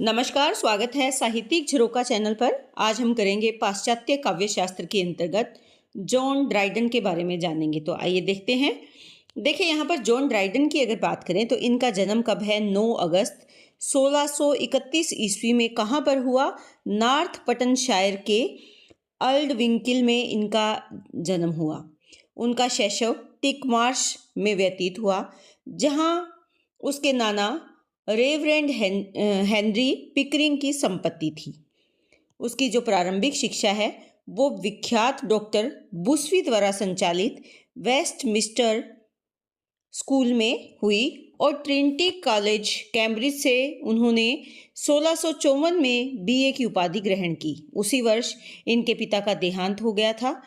नमस्कार, स्वागत है साहित्यिक झरोका चैनल पर। आज हम करेंगे पाश्चात्य काव्य शास्त्र के अंतर्गत जॉन ड्राइडन के बारे में जानेंगे। तो आइए देखते हैं। देखिए, यहाँ पर जॉन ड्राइडन की अगर बात करें तो इनका जन्म कब है? 9 अगस्त 1631 ईस्वी में कहाँ पर हुआ? नॉर्थ पटनशायर के अल्डविंकिल में इनका जन्म हुआ। उनका शैशव टिकमार्श में व्यतीत हुआ, जहाँ उसके नाना रेवरेंड हेनरी पिकरिंग की संपत्ति थी। उसकी जो प्रारंभिक शिक्षा है वो विख्यात डॉक्टर बुस्वी द्वारा संचालित वेस्टमिस्टर स्कूल में हुई और ट्रिनिटी कॉलेज कैम्ब्रिज से उन्होंने 1654 में बीए की उपाधि ग्रहण की। उसी वर्ष इनके पिता का देहांत हो गया था।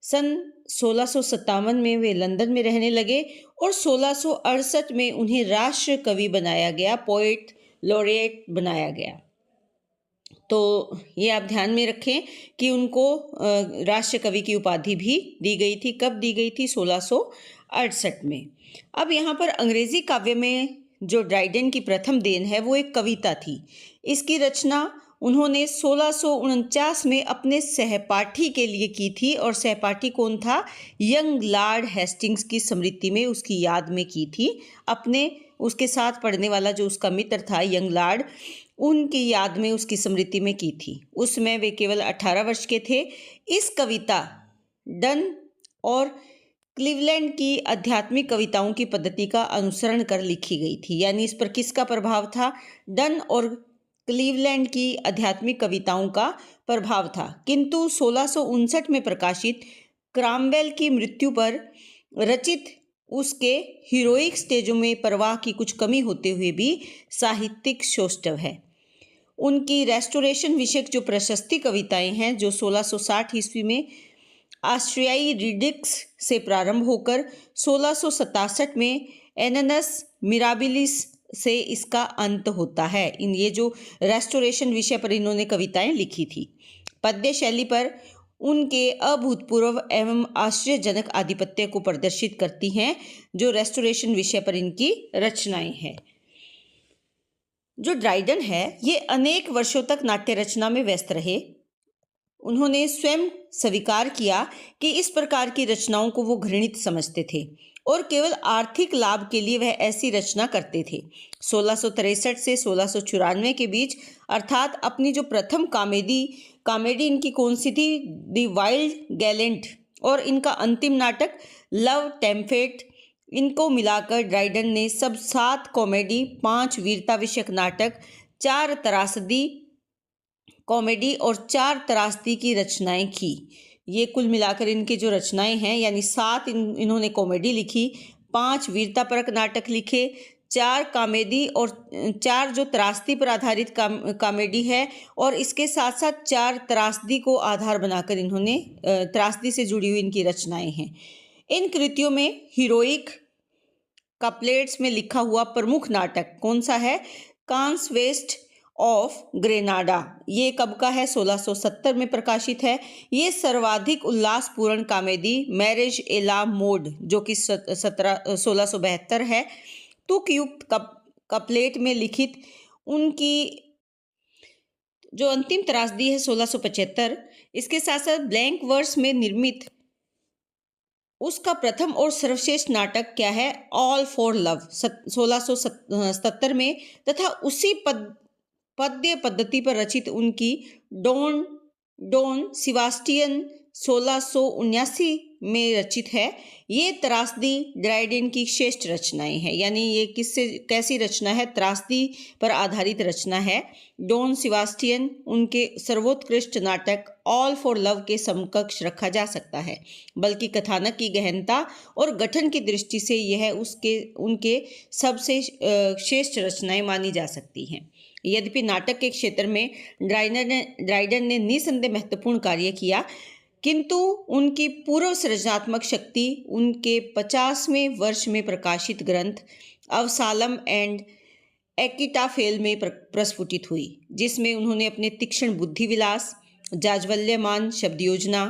सन 1657 में वे लंदन में रहने लगे और 1668 में उन्हें राष्ट्र कवि बनाया गया, पोएट लॉरेट बनाया गया। तो ये आप ध्यान में रखें कि उनको राष्ट्र कवि की उपाधि भी दी गई थी। कब दी गई थी? 1668 में। अब यहाँ पर अंग्रेजी काव्य में जो ड्राइडन की प्रथम देन है वो एक कविता थी। इसकी रचना उन्होंने 1649 में अपने सहपाठी के लिए की थी और सहपाठी कौन था? यंग लॉर्ड हेस्टिंग्स की स्मृति में, उसकी याद में की थी। अपने उसके साथ पढ़ने वाला जो उसका मित्र था यंग लॉर्ड, उनकी याद में, उसकी स्मृति में की थी। उसमें वे केवल 18 वर्ष के थे। इस कविता डन और क्लीवलैंड की आध्यात्मिक कविताओं की पद्धति का अनुसरण कर लिखी गई थी। यानी इस पर किसका प्रभाव था? डन और क्लीवलैंड की आध्यात्मिक कविताओं का प्रभाव था। किंतु 1659 में प्रकाशित क्रॉमवेल की मृत्यु पर रचित उसके हीरोइक स्टेजों में परवाह की कुछ कमी होते हुए भी साहित्यिक सौष्ठव है। उनकी रेस्टोरेशन विषयक जो प्रशस्ति कविताएं हैं, जो 1660 ईस्वी में ऑस्ट्रियाई रिडिक्स से प्रारंभ होकर 1667 में एननस मिराबिलिस से इसका अंत होता है। ये जो रेस्टोरेशन विषय पर इन्होंने कविताएं लिखी थी, पद्य शैली पर उनके अभूतपूर्व एवं आश्चर्यजनक आधिपत्य को प्रदर्शित करती हैं, जो रेस्टोरेशन विषय पर इनकी रचनाएं हैं। जो ड्राइडन है ये अनेक वर्षों तक नाट्य रचना में व्यस्त रहे। उन्होंने स्वयं स्वीकार किया कि इस प्रकार की रचनाओं को वो घृणित समझते थे और केवल आर्थिक लाभ के लिए वह ऐसी रचना करते थे। 1663 से 1694 के बीच, अर्थात अपनी जो प्रथम कॉमेडी इनकी कौन सी थी? द वाइल्ड गैलेंट, और इनका अंतिम नाटक लव टेम्पेट, इनको मिलाकर ड्राइडन ने सब 7 कॉमेडी, 5 वीरता विषयक नाटक, 4 त्रासदी कॉमेडी और 4 त्रासदी की रचनाएं की। ये कुल मिलाकर इनकी जो रचनाएं हैं, यानी 7 इन्होंने कॉमेडी लिखी, 5 वीरतापरक नाटक लिखे, 4 कॉमेडी और 4 जो त्रासदी पर आधारित कॉमेडी है, और इसके साथ साथ 4 त्रासदी को आधार बनाकर इन्होंने त्रासदी से जुड़ी हुई इनकी रचनाएं हैं। इन कृतियों में हीरोइक कपलेट्स में लिखा हुआ प्रमुख नाटक कौन सा है? Conquest of Grenada. ये कब का है? 1670 में प्रकाशित है। ये सर्वाधिक उल्लासपूर्ण कॉमेडी मैरिज ए ला मोड, जो कि 1672 है, तुकयुक्त कपलेट में लिखित। उनकी जो अंतिम त्रासदी है 1675। इसके साथ साथ ब्लैंक वर्स में निर्मित उसका प्रथम और सर्वश्रेष्ठ नाटक क्या है? ऑल फॉर लव, 1677 में, तथा उसी पद्य पद्धति पर रचित उनकी डॉन सिबास्टियन 1679 में रचित है। ये त्रासदी ड्राइडन की श्रेष्ठ रचनाएं हैं। यानी ये कैसी रचना है? त्रासदी पर आधारित रचना है। डॉन सिबास्टियन उनके सर्वोत्कृष्ट नाटक ऑल फॉर लव के समकक्ष रखा जा सकता है, बल्कि कथानक की गहनता और गठन की दृष्टि से यह उनके सबसे श्रेष्ठ रचनाएं मानी जा सकती हैं। यद्यपि नाटक के क्षेत्र में ड्राइडन ने निसंदेह महत्वपूर्ण कार्य किया, किंतु उनकी पूर्व सृजनात्मक शक्ति उनके 50वें वर्ष में प्रकाशित ग्रंथ अवसालम एंड एकिटाफेल में प्रस्फुटित हुई, जिसमें उन्होंने अपने तीक्ष्ण बुद्धि विलास, जाज्वल्यमान शब्द योजना,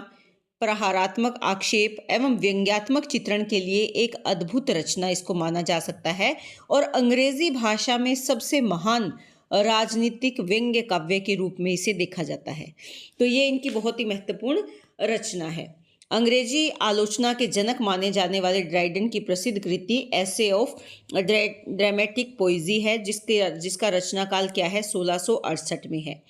प्रहारात्मक आक्षेप एवं व्यंग्यात्मक चित्रण के लिए एक अद्भुत रचना इसको माना जा सकता है और अंग्रेजी भाषा में सबसे महान राजनीतिक व्यंग्य काव्य के रूप में इसे देखा जाता है। तो ये इनकी बहुत ही महत्वपूर्ण रचना है। अंग्रेजी आलोचना के जनक माने जाने वाले ड्राइडन की प्रसिद्ध कृति एसे ऑफ ड्रामेटिक पोइजी है, जिसका रचना काल क्या है, 1668 में है।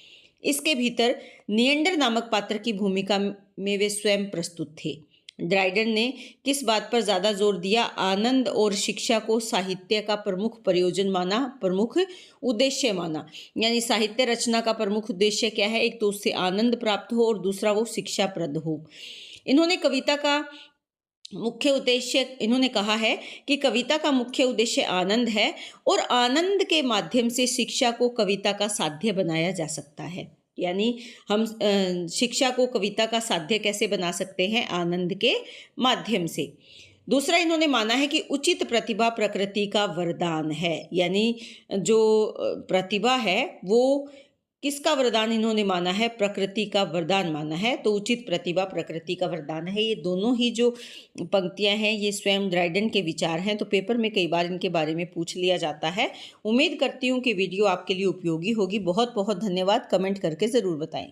इसके भीतर निएंडर नामक पात्र की भूमिका में वे स्वयं प्रस्तुत थे। ड्राइडन ने किस बात पर ज़्यादा जोर दिया? आनंद और शिक्षा को साहित्य का प्रमुख प्रयोजन माना, प्रमुख उद्देश्य माना। यानी साहित्य रचना का प्रमुख उद्देश्य क्या है? एक तो उससे आनंद प्राप्त हो और दूसरा वो शिक्षाप्रद हो। इन्होंने कहा है कि कविता का मुख्य उद्देश्य आनंद है और आनंद के माध्यम से शिक्षा को कविता का साध्य बनाया जा सकता है। यानी हम शिक्षा को कविता का साध्य कैसे बना सकते हैं? आनंद के माध्यम से। दूसरा, इन्होंने माना है कि उचित प्रतिभा प्रकृति का वरदान है। यानी जो प्रतिभा है वो किसका वरदान इन्होंने माना है? प्रकृति का वरदान माना है। तो उचित प्रतिभा प्रकृति का वरदान है। ये दोनों ही जो पंक्तियां हैं ये स्वयं ड्राइडन के विचार हैं। तो पेपर में कई बार इनके बारे में पूछ लिया जाता है। उम्मीद करती हूँ कि वीडियो आपके लिए उपयोगी होगी। बहुत बहुत धन्यवाद। कमेंट करके ज़रूर बताएं।